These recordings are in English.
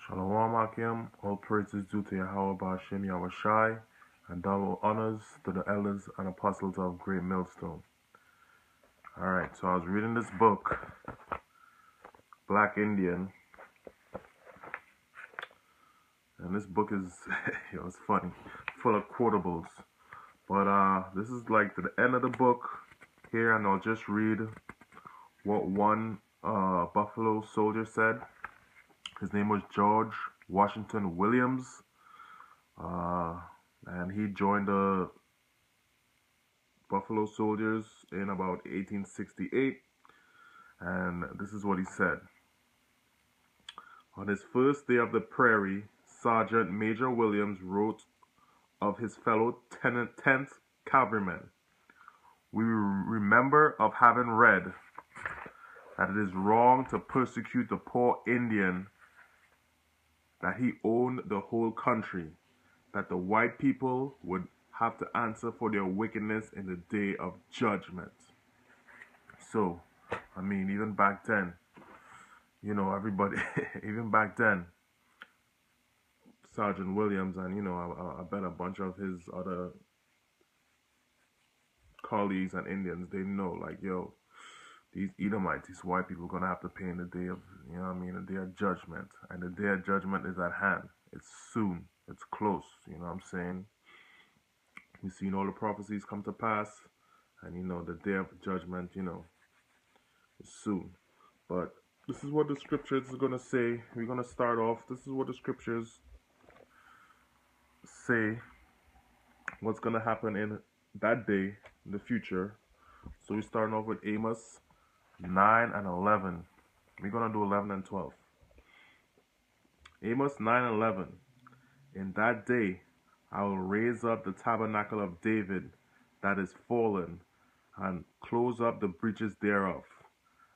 Shalom Akim, all praises due to Yahweh Ba'Shem Yahushai, and double honors to the elders and apostles of Great Millstone. Alright, so I was reading this book, Black Indian, and this book is, it's funny, full of quotables. But this is like to the end of the book here, and I'll just read what one Buffalo soldier said. His name was George Washington Williams, and he joined the Buffalo Soldiers in about 1868, and this is what he said. On his first day of the prairie, Sergeant Major Williams wrote of his fellow 10th Cavalrymen, "We remember of having read that it is wrong to persecute the poor Indian, that he owned the whole country, that the white people would have to answer for their wickedness in the day of judgment." So, I mean, even back then, everybody, even back then, Sergeant Williams and, I bet a bunch of his other colleagues and Indians, they know, like, yo, these Edomites, these white people, are going to have to pay in the day of, the day of judgment. And the day of judgment is at hand. It's soon. It's close. You know what I'm saying? We've seen all the prophecies come to pass. And, the day of judgment, is soon. But this is what the scriptures are going to say. We're going to start off. This is what the scriptures say. What's going to happen in that day, in the future. So we're starting off with Amos 9 and 11. We're going to do 11 and 12. Amos 9 and 11. In that day I will raise up the tabernacle of David that is fallen, and close up the breaches thereof.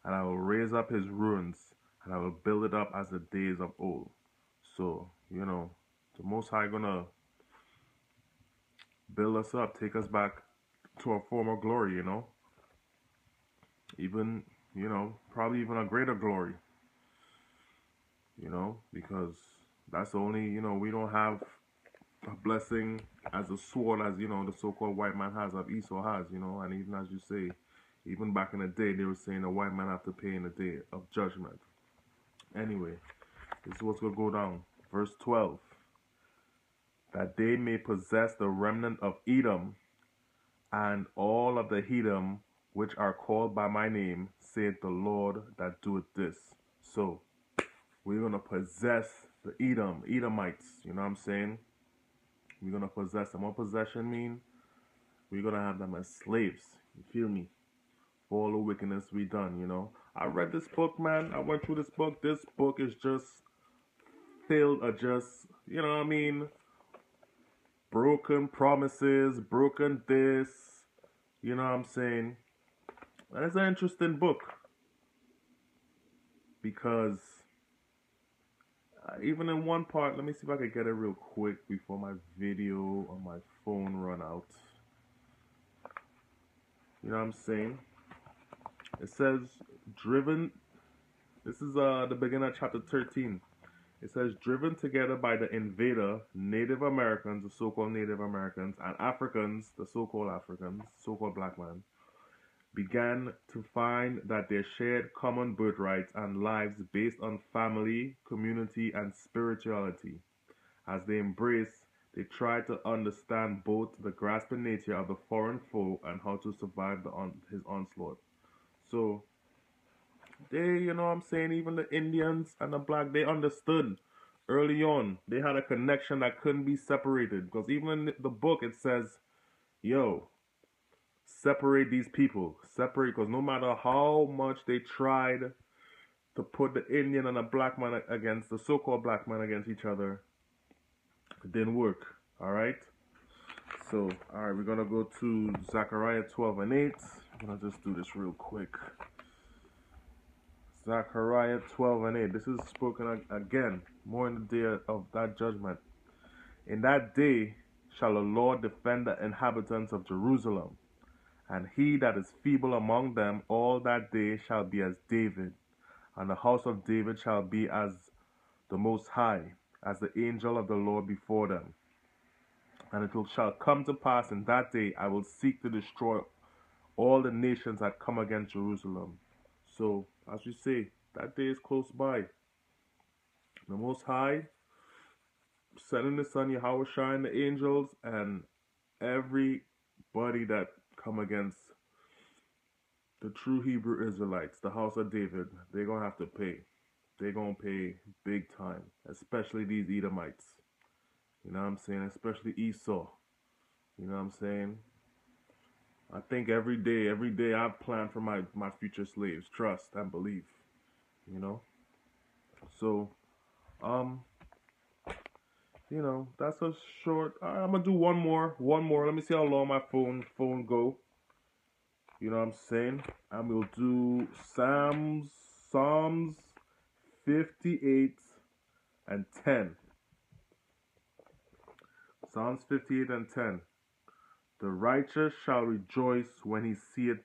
And I will raise up his ruins, and I will build it up as the days of old. So, the Most High going to build us up, take us back to our former glory, even, probably even a greater glory, because that's the only, we don't have a blessing as a sword as, the so-called white man has, of Esau has, and even as you say, even back in the day, they were saying the white man have to pay in the day of judgment. Anyway, this is what's going to go down. Verse 12. That they may possess the remnant of Edom, and all of the Edom which are called by my name, saith the Lord that doeth this. So, we're going to possess the Edomites, you know what I'm saying? We're going to possess them. What possession mean? We're going to have them as slaves, you feel me? For all the wickedness we done, I read this book, man. I went through this book. This book is just filled of just, broken promises, broken this, you know what I'm saying? And it's an interesting book, because even in one part, let me see if I can get it real quick before my video on my phone run out. You know what I'm saying? It says, driven, this is the beginning of chapter 13. It says, driven together by the invader, Native Americans, the so-called Native Americans, and Africans, the so-called Africans, so-called black man, began to find that their shared common birthrights and lives based on family, community, and spirituality. As they embraced, they tried to understand both the grasping nature of the foreign foe and how to survive his onslaught. So, they, even the Indians and the black, they understood early on. They had a connection that couldn't be separated. Because even in the book, it says, yo, separate these people. Separate, because no matter how much they tried to put the Indian and the black man against, the so-called black man against each other, it didn't work. Alright? So, alright, we're going to go to Zechariah 12 and 8. I'm going to just do this real quick. Zechariah 12 and 8. This is spoken again, more in the day of that judgment. In that day shall the Lord defend the inhabitants of Jerusalem, and he that is feeble among them all that day shall be as David, and the house of David shall be as the Most High, as the angel of the Lord before them. And shall come to pass in that day, I will seek to destroy all the nations that come against Jerusalem. So, as we say, that day is close by. The Most High, sending the Son Yahweh Shai and the angels, and everybody that come against the true Hebrew Israelites, the house of David, they're going to have to pay. They're going to pay big time, especially these Edomites. You know what I'm saying? Especially Esau. You know what I'm saying? I think every day I plan for my future slaves. Trust and believe. You know? So, that's a short. I'm gonna do one more. Let me see how long my phone go. You know what I'm saying? And we'll do Psalms 58 and 10. Psalms 58 and 10. The righteous shall rejoice when he seeth